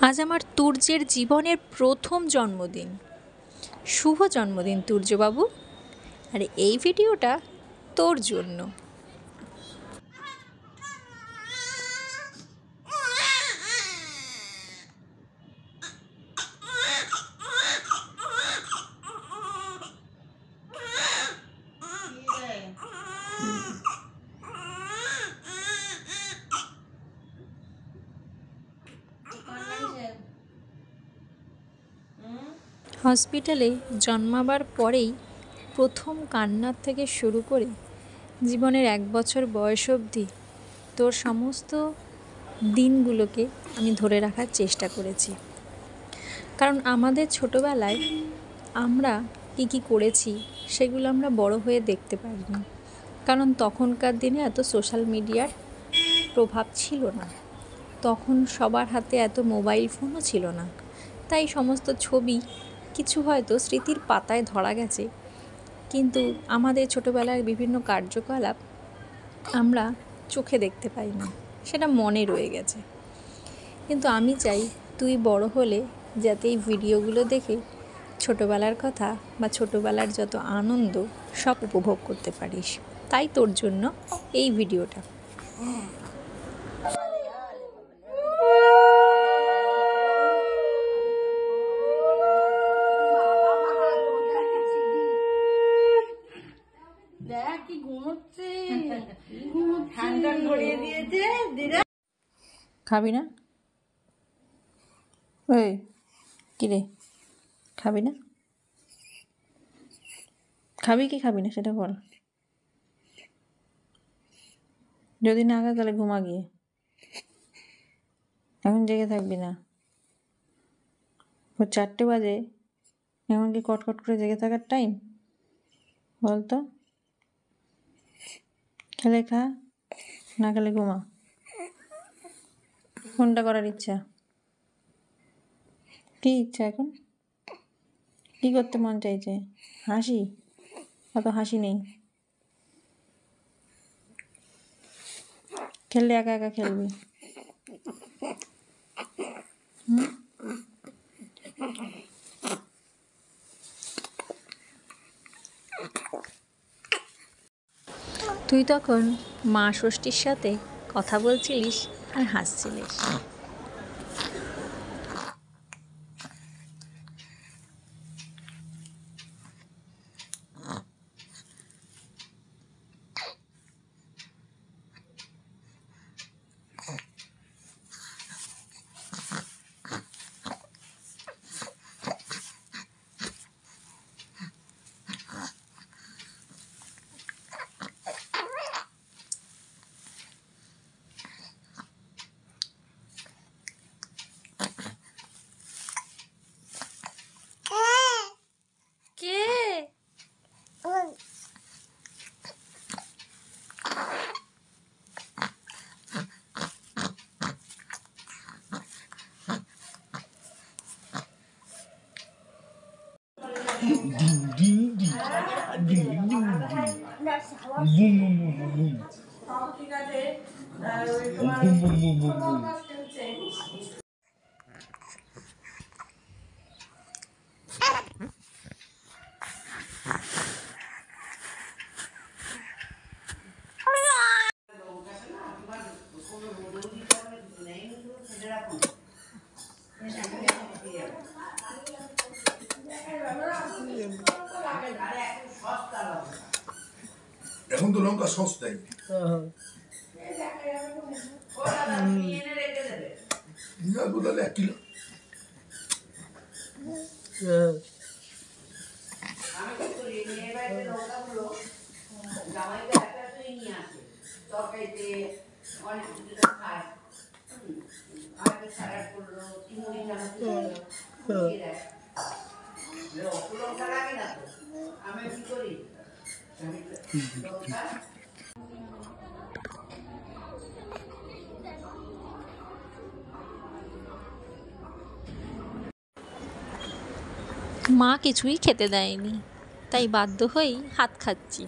আজ আমার তুর্যের জীবনের প্রথম জন্মদিন। শুভ জন্মদিন তুর্যবাবু। আর এই ভিডিওটা তোর জন্য। হসপিটালে জন্মাবার পরেই প্রথম কান্নার থেকে শুরু করে জীবনের 1 বছর বয়স অবধি তোর সমস্ত দিনগুলোকে আমি ধরে রাখার চেষ্টা করেছি। কারণ আমাদের ছোটোবেলায় আমরা কী করেছি সেগুলো আমরা বড় হয়ে দেখতে পারিনি। কারণ তখনকার দিনে এত সোশ্যাল মিডিয়ার প্রভাব ছিল না, তখন সবার হাতে এত মোবাইল ফোনও ছিল না। তাই সমস্ত ছবি কিছু হয়তো স্মৃতির পাতায় ধরা গেছে, কিন্তু আমাদের ছোটোবেলার বিভিন্ন কার্যকলাপ আমরা চোখে দেখতে পাই না, সেটা মনে রয়ে গেছে। কিন্তু আমি চাই তুই বড় হলে যাতে এই ভিডিওগুলো দেখে ছোটোবেলার কথা বা ছোটোবেলার যত আনন্দ সব উপভোগ করতে পারিস। তাই তোর জন্য এই ভিডিওটা। খাবি না? ওই কিরে, খাবি না? খাবি কি খাবি না সেটা বল। যদি না খাস তাহলে ঘুমা গিয়ে, এখন জেগে থাকবি না। ও 4টে বাজে, এখন কি কটকট করে জেগে থাকার টাইম? বল তো। খেলে খা, না খেলে ঘুমা। কোনটা করার ইচ্ছা? কি ইচ্ছা এখন? কি করতে মন চাইছে? হাসি? অত হাসি নেই। খেললে একা একা খেলবি। তুই তখন মা ষষ্ঠীর সাথে কথা বলছিলিস আর হাসছিলিস। এখন তো লঙ্কা সস্তাই। তাহলে 1 কিলো। মা কিছুই খেতে দেয়নি, তাই বাধ্য হয়েই হাত খাচ্ছি।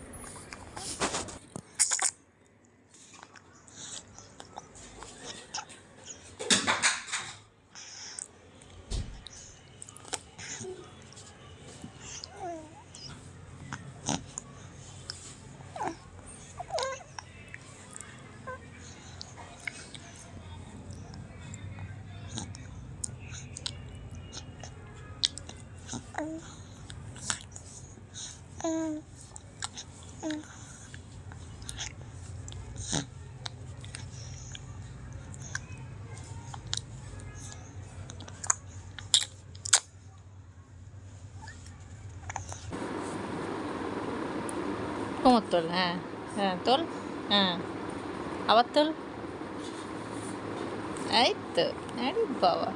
কোমর তোল, হ্যাঁ হ্যাঁ তোল, হ্যাঁ আবার তোল, এই তো, আরে বাবা,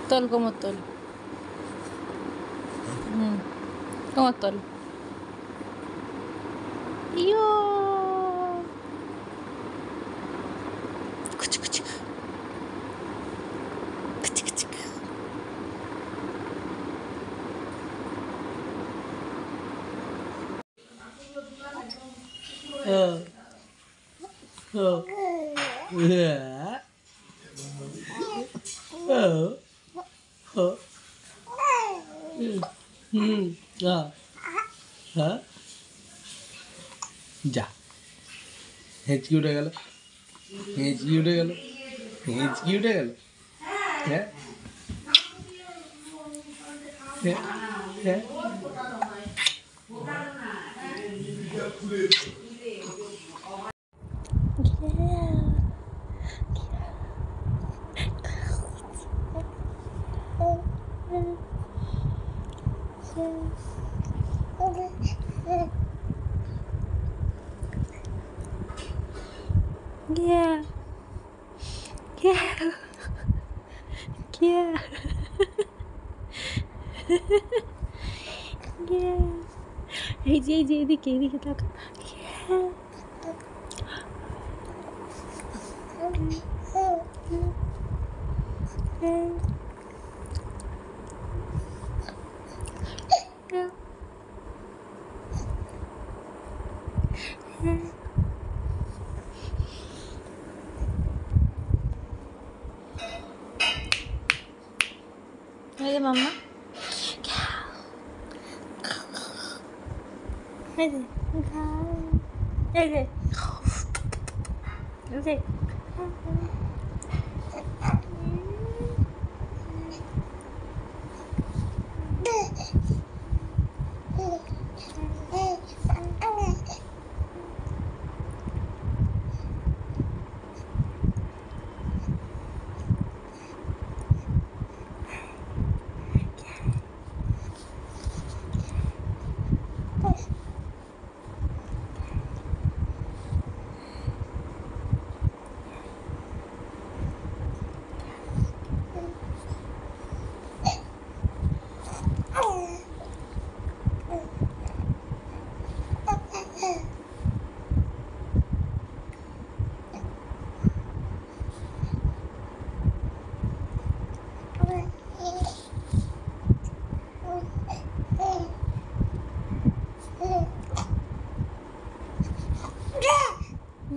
তোল কোমর তোল, হুম কোমর তোল, ইয়ো কুচু কুচু কুচু কুচু। যা হেঁচকি উঠে গেল, হেঁচকি উঠে গেল, হেঁচকি উঠে গেল। হ্যাঁ হ্যাঁ হ্যাঁ Yeah. Yeah. Yeah. Yeah. এই যে এদিকে তাকা। Yeah. এই যে মাম্মা, এই যে এই যে এই যে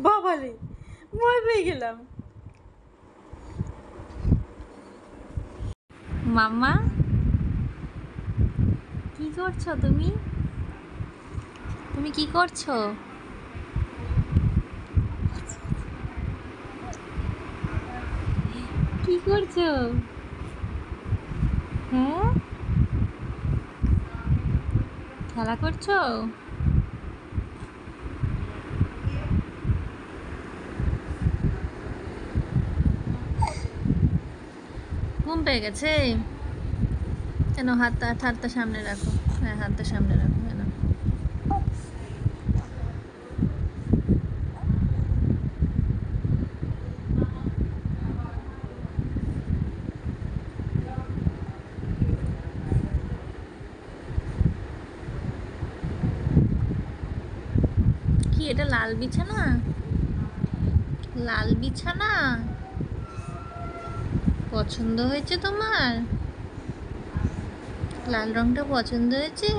বাবারে, ভয় পেয়ে গেলাম। মাম্মা কি করছো তুমি? তুমি কি করছো? কি করছো? হ্যাঁ, খেলা করছো? ঘুম পেয়ে গেছে? কেন হাতটা সামনে রাখো, হ্যাঁ হাতটা সামনে রাখো, কেন? কি এটা লাল বিছানা? লাল বিছানা পছন্দ হয়েছে তোমার? লাল রংটা পছন্দ হয়েছে?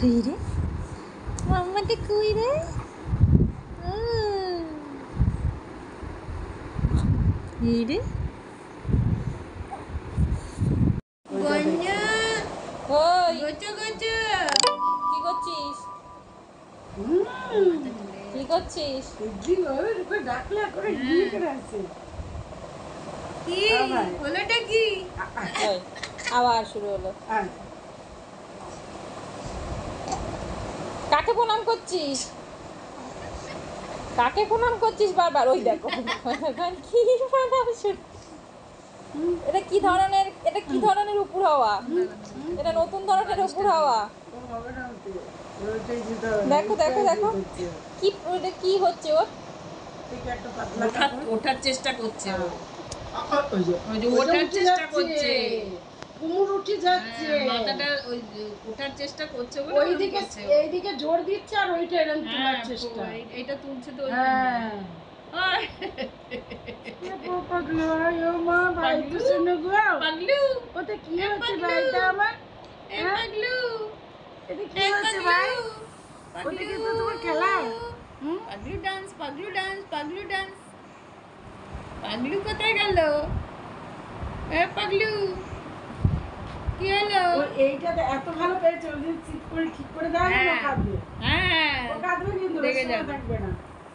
কই রে মাম্মাটা, কই রে? এই রে ওই কি করছিস? কি করছিস? কি হলোটা কি? আবার শুরু হলো। কাকে প্রণাম করছিস? কাকে প্রণাম করছিস বারবার? ওই দেখো কি প্রণাম শুরু। এটা কি ধরনের উপর হওয়া? এটা নতুন ধরনের উপর হওয়া। দেখো দেখো দেখো কি এটা কি হচ্ছে ওর? ওঠার চেষ্টা করছে ও। ওই যে ওঠার চেষ্টা করছে। কুমুর উঠে যাচ্ছে, মাথাটা ওই ওঠার চেষ্টা করছে বলে ওইদিকে এইদিকে জোর দিচ্ছে আর ওইটা এরকম তোলার চেষ্টা। এইটা তুলছে তো। হ্যাঁ পাগলু, ও মা ভাই তো শুনে গো পাগলু, ওটা কি হচ্ছে ভাইটা আমার? এ পাগলু, এটা কি হচ্ছে ভাই? ওটা কি তো তোমার খেলা? Paglu dance, Paglu dance, Paglu dance. Paglu কোথায় গেল? এ পাগলু কি হলো? এইটাতে এত ভালো পেয়েছে, ওই চিট করে ঠিক করে দেয় না, কাঁদবে। হ্যাঁ ও কাঁদবে কিন্তু দেখে রসনা যাবে। থাকবে না।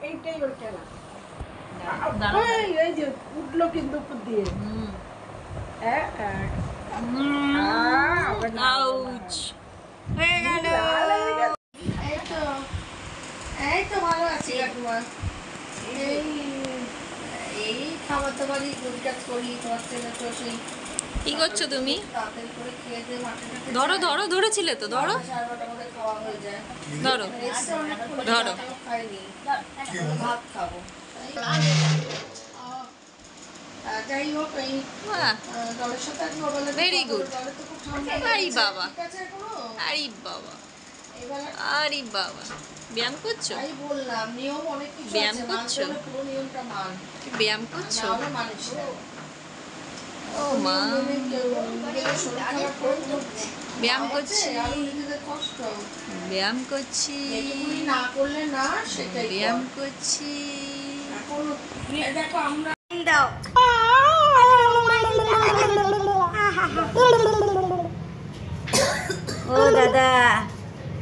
এইটাই ওর খেলা। দাঁড়াও। এই যে উঠলো কিন্তু উপর দিয়ে। হ্যাঁ আউচ হয়ে গেল। এই তো ভালো আছি কাকুমা। এই খাবার দাবারই গুড কাজ করি, তোমার ছেলে তো সেই কি করছো তুমি? তাড়াতাড়ি করে খেয়ে দিয়ে মাঠে ধরো ধরো, ধরেছিলে তো, ধরো 12:30 মধ্যে খাওয়া হয়ে যায়। ধরো এসে অনেকক্ষণ ধরো। খাইনি, ভাত খাবো। যাই হোক, এই বাহ, দলের সাথে আজকে ওবেলা Very good. দলে তো খুব ঠান্ডা আরে লেগেছে। বাবা। ঠিক আছে এখনো? আরে বাবা, এবেলা আরে বাবা, ব্যায়াম করছো? তাই বললাম, নিয়ম অনেক কিছু ব্যায়াম আছে, মানতে করছো? হলে পুরো নিয়মটা মান। ব্যায়াম করছো? না হলে মানিস না। ও মা, নিজেদের শরীর খারাপ করে কোনো ব্যায়াম আছে, করছি, আরো নিজেদের কষ্ট। ব্যায়াম করছি, যেটুকুনি না করলে না, সেটাই ব্যায়াম কর। করছি। এখন দেখো আমরা ও দাদা,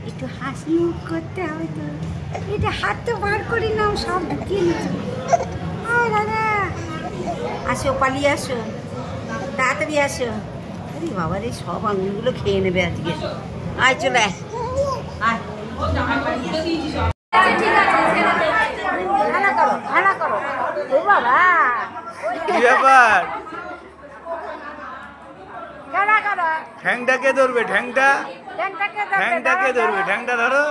একটু হাসি মুখ করতে হবে তো। এটা হাত তো বার করি না, সব ঢুকিয়ে নিচ্ছি। ও দাদা, আসো, পালিয়ে আসো, তাড়াতাড়ি আসো। আরে বাবা রে, সব আঙুলগুলো খেয়ে নেবে আজকে। আয় চলে আয়, আয়। হানা করো, হানা করো। ও বাবা, কি ব্যাপার? হানা করো। ঠ্যাংটাকে ধরবে, ঠ্যাংটা ঠ্যাংটাকে ধরবে, ঠ্যাংটা ধরো,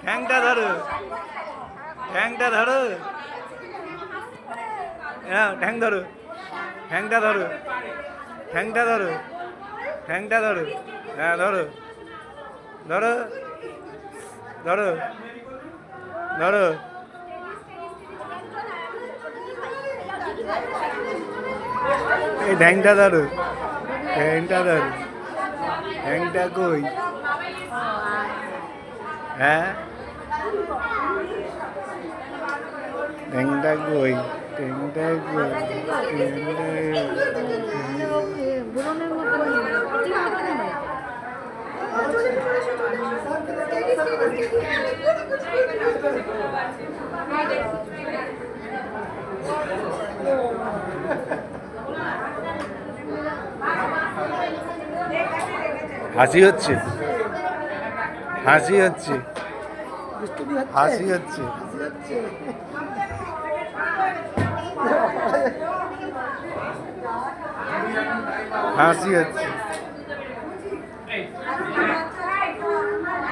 ঠ্যাংটা ধরো, ঠ্যাংটা ধরো। হ্যাঁ, ঠ্যাং ধরো, ঠ্যাংটা ধরো, ঠ্যাংটা ধরো, ঠ্যাংটা ধরো। হ্যাঁ ধরো, ধরো, ধরো, ধরো। এই ঠ্যাংটা ধরো, ঠ্যাংটা ধরো, ঠ্যাংটা কই? হ্যাঁ, ঠ্যাংটা কই? ঠ্যাংটা কই? হাসি হচ্ছে, হাসি হচ্ছে, হাসি হচ্ছে। হাসি হচ্ছে,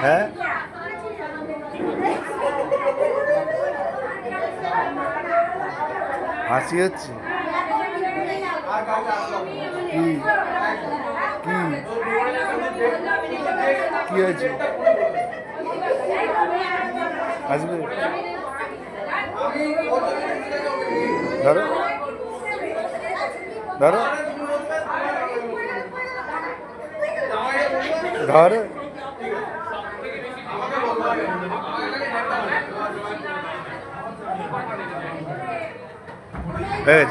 হ্যাঁ। হাসি হচ্ছে, কি কি কি হয়েছে? আসবে, ধরো, ধরো, ধরো। এই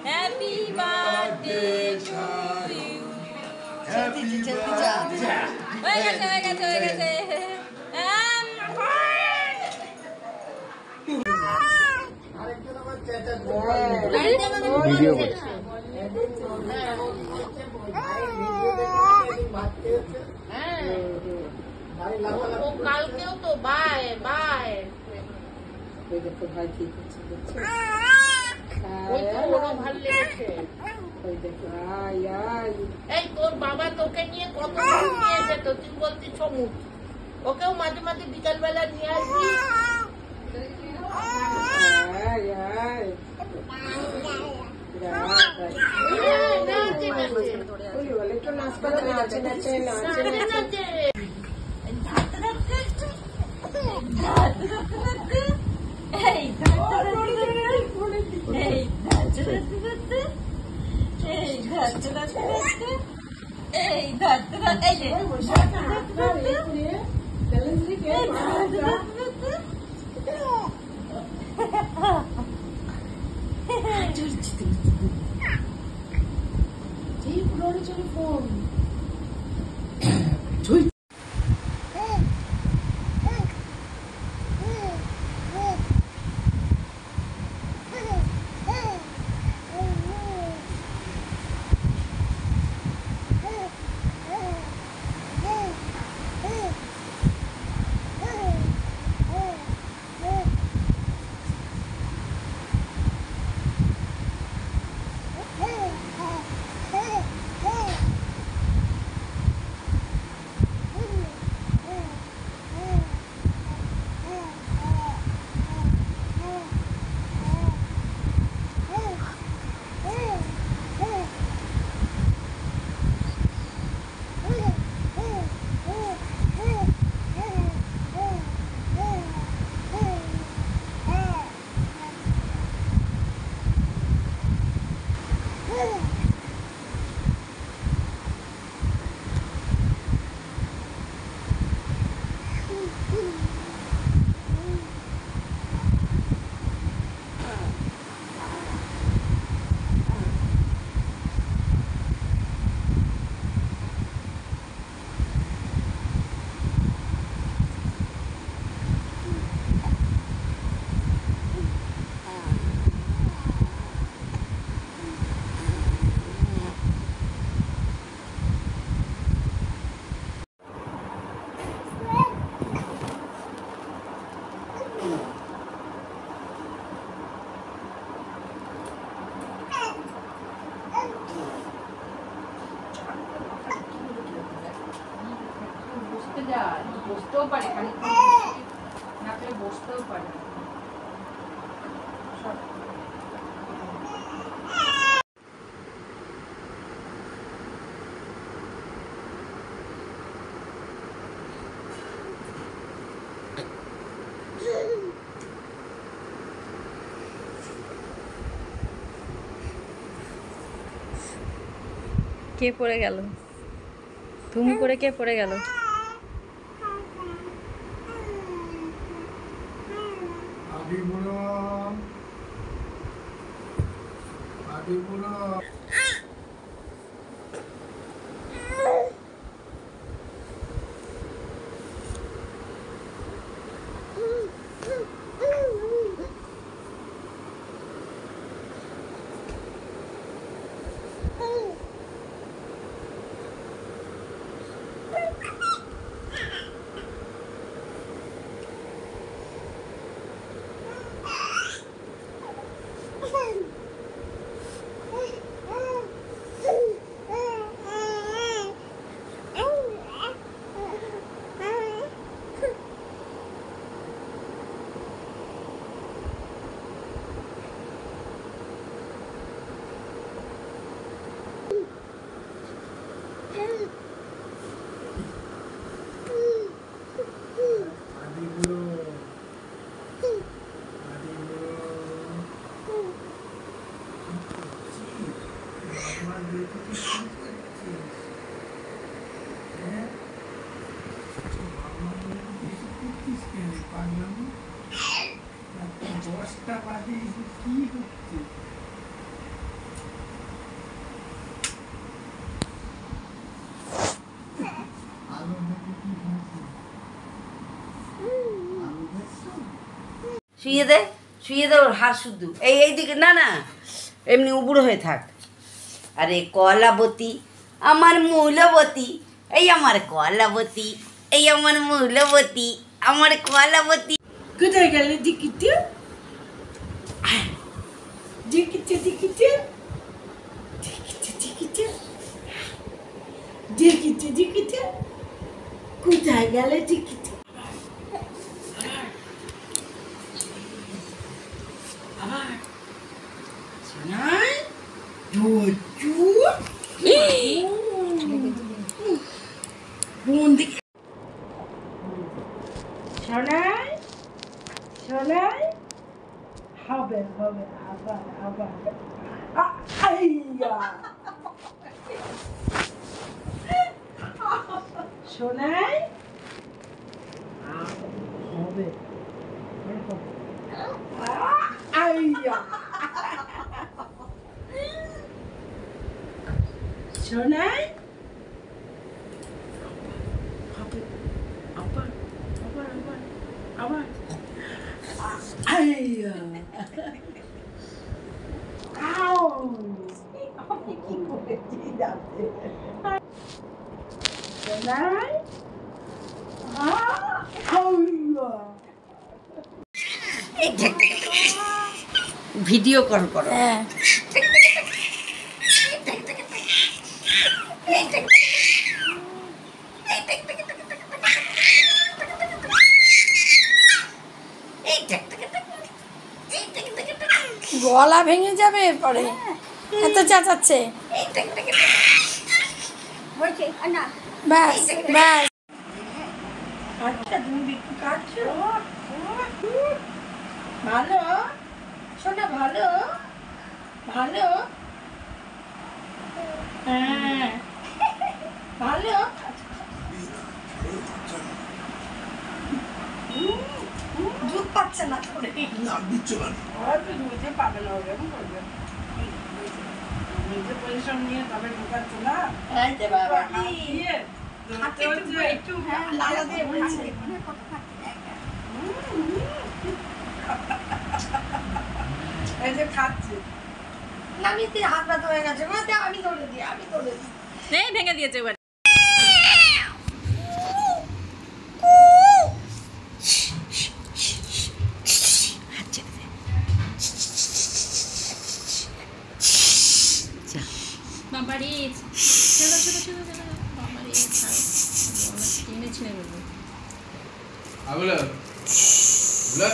হ্যাপি বার্থডে টু ইউ। হয়ে গেছে। ভিডিও করছি। কালকেও তো বাই বাই ওরও ভালো লেগেছে। এই তোর বাবা তোকে নিয়ে কত নিয়ে যেত, তুই বলতি সমুখ, ওকেও মাঝে মাঝে বিকাল বেলা নিয়ে আসবি। বসতেও পারে, খালি না পেলে বসতেও পারে। কে পড়ে গেল? তুমি করে কে পড়ে গেল? দশটা বাজে কি হচ্ছে? শুয়ে দে ওর হাড় শুদ্ধ। এইদিকে না না, এমনি উবুড়ো হয়ে থাক। আরে কলাবতী আমার মৌলবতী, এই আমার কলাবতী, এই আমার মৌলবতী, আমার কলাবতী। কোথায় গেলে দিকিতে দিকিতে দিকিতে দিকিতে দিকিতে দিকিতে দিকিতে কোথায় গেলে দিকিতে? আবার শোনাই কোন দিকে? শোনাই শোনাই হবে হবে আবার আবার শোনাই হবে শোনাই হবে আবার আবার আবার আবার ভিডিও কল করো। গলা ভেঙে যাবে পরে, এত চেঁচাচ্ছে। ব্যাস ব্যাস। আচ্ছা তুমি বিক্রি কাটছো ভালো শোনা, ভালো ভালো হ্যাঁ ভালো। দুধ পাচ্ছে না না দিচ্ছ না দুধে পাবে না, ওরকম করবে নিজে পরিশ্রম নিয়ে তবে ঢোকাচ্ছ না। বাবা একটু লালা দিয়ে বলছে এই যে খাচ্ছে না, আমি হাত ব্যথ হয়ে গেছে, আমি ধরে দিই আমি ধরে দিই। এই ভেঙে দিয়েছে এবার। বাবারে চলো চলো চলো চলো বাবারে ছাড়ো টেনে ছিঁড়ে নেবো। আগুলো বলো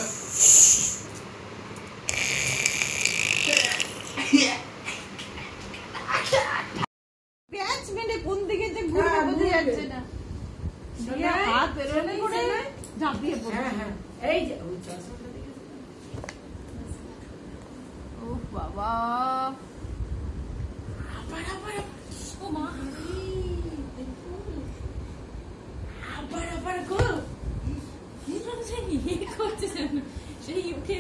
প্যাচ মেরে কোন দিকে যে ঘুরে বোঝা যাচ্ছে না। হাত বেরোলে করে ঝাঁপিয়ে পড়ে। হ্যাঁ এই যে ওই চশমাটা দেখে ও বাবা আবার আবার ও মা আবার আবার গো কি করছে কি করছে সেই উঠে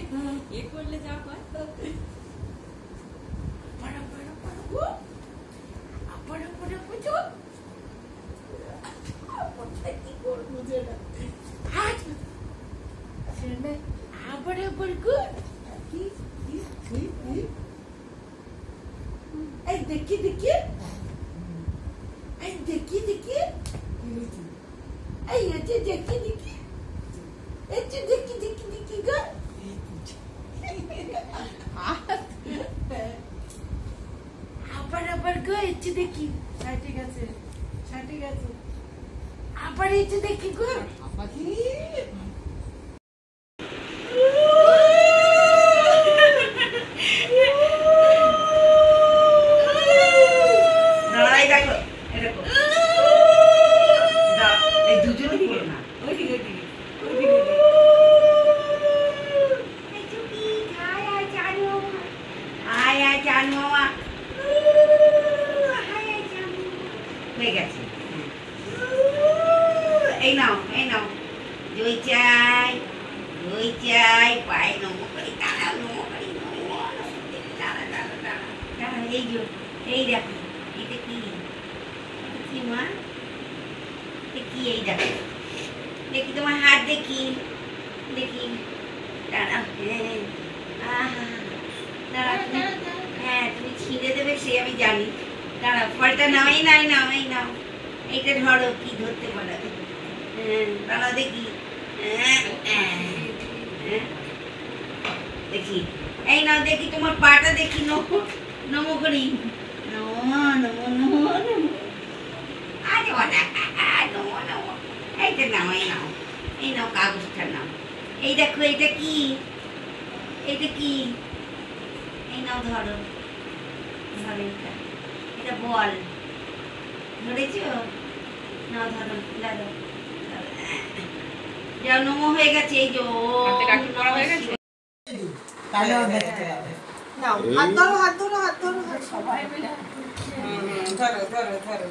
এ করলে যা হয়। আবার আবার আবার গো আবার আবার আবার গো কি করবো যে না হাত ছেড়ে আবার আবার গো কি এই দেখি দেখি এই দেখি দেখি এই যে দেখি দেখি এই যে দেখি দেখি দেখি গো আবার আবার গো এই যে দেখি ঠিক আছে ঠিক আছে আবার এই যে দেখি গো এই নাও দই চাই পায়ে নমো করি তারা নমো করি তারা এই যে এই দেখো এটা কি মা কি এই দেখো দেখি তোমার হাত দেখি দাঁড়াও, দাঁড়াও হ্যাঁ তুমি ছিঁড়ে দেবে সে আমি জানি। দাঁড়াও ফলটা নাও, এই নাও, এই নাও, এই নাও, এইটা ধরো, কি ধরতে পারো? দাঁড়াও দেখি, দেখি, এই নাও দেখি তোমার পাটা দেখি, নমো নমো করি, নমো নমো নমো নমো, আজ নমো নমো, এইটা নাও, এই নাও, এই নাও কাগজটা নাও, এই দেখো এটা কি, এটা কি, এই নাও ধরো, ধরো এটা, এটা বল ধরেছ, নাও ধরো, ধরো, যাও নমো হয়ে গেছে, এই যে হাত ধরো হাত ধরো হাত ধরো সবাই মিলে ধরো ধরো ধরো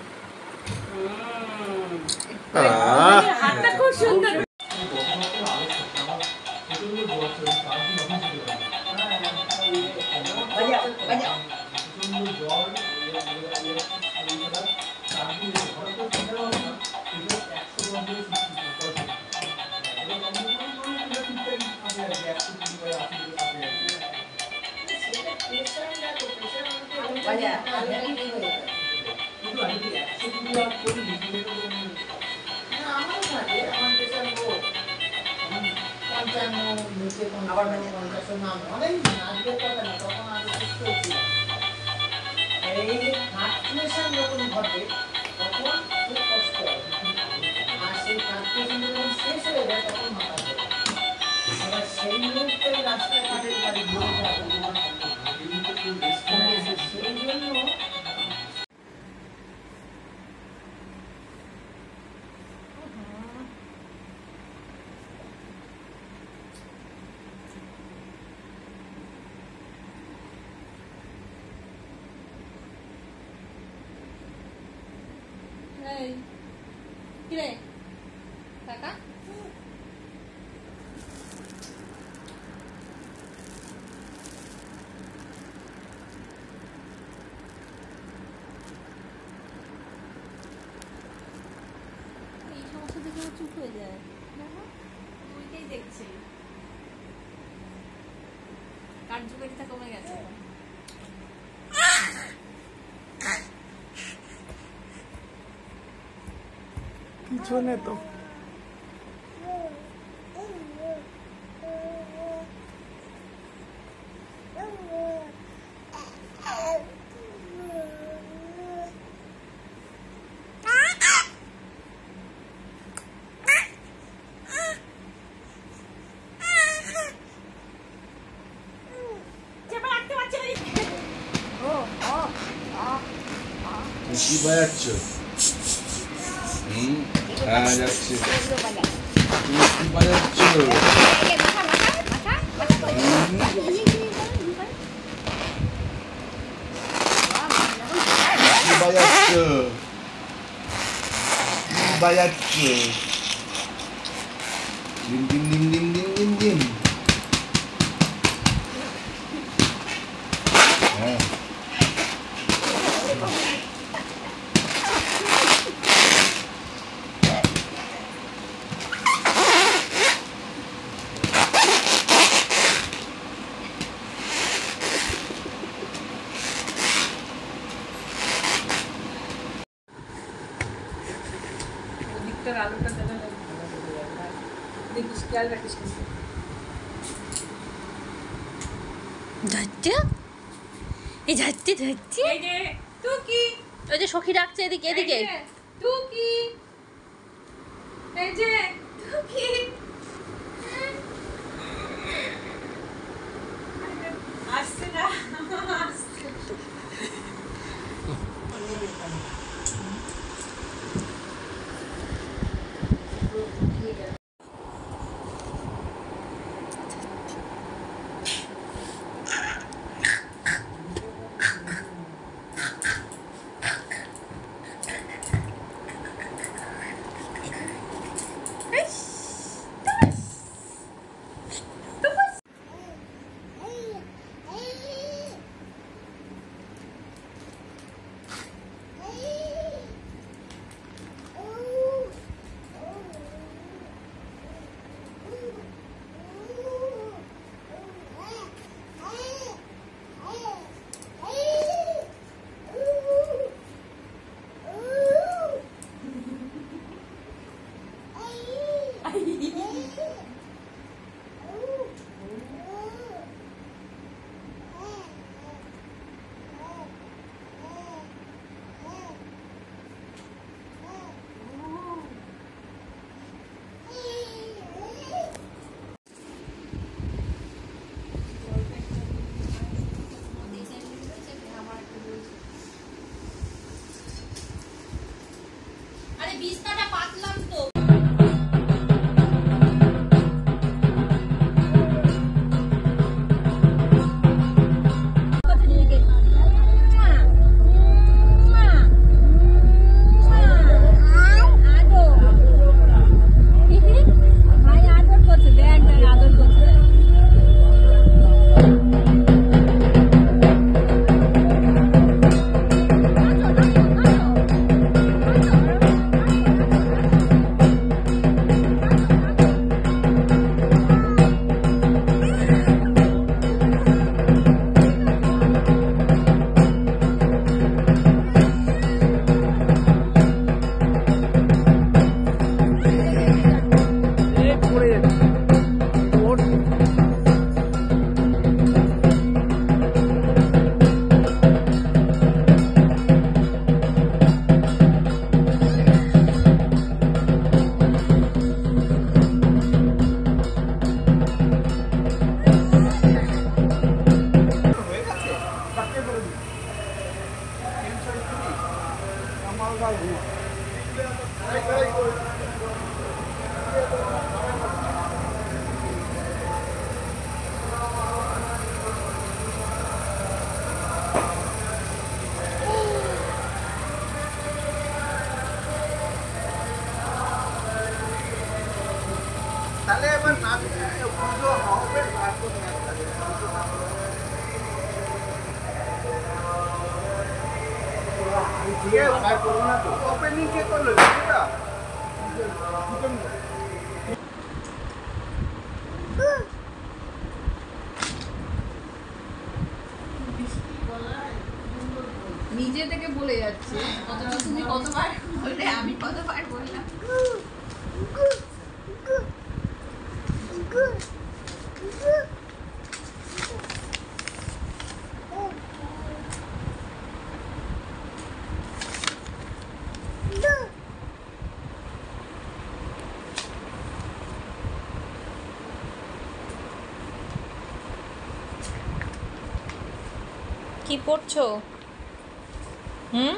হাতটা খুব সুন্দর। কিরে কাকা এই সমস্ত দেখে চুপ হয়ে যায়, ওইটাই দেখছি কার্যকারিতা কমে গেছে। পিছনে তো কি বাজাচ্ছ? হ্যাঁ যাচ্ছে। তুমি কি বাজাচ্ছ? কি বাজাচ্ছ? কি বাজাচ্ছ? ডিম ডিম ডিম ডিম ডিম ডিম ডিম। হ্যাঁ আলুটা দেবে দেখিস, খেয়াল রাখিস কিন্তু। ধরতে এই ধরতে ধরতে এই যে টুকি, ওই যে সখী ডাকছে এদিকে এদিকে। এই যে টুকি, এই যে টুকি, আসছে না আসছে। বিছনাটা পাতলাম তো। তাহলে এবার না পুজো হবে ওপেনিং কে করলো এটা নিজে থেকে বলে যাচ্ছে, অথচ তুমি কতবার বললে, আমি কতবার বললাম। কি পড়ছো? হুম?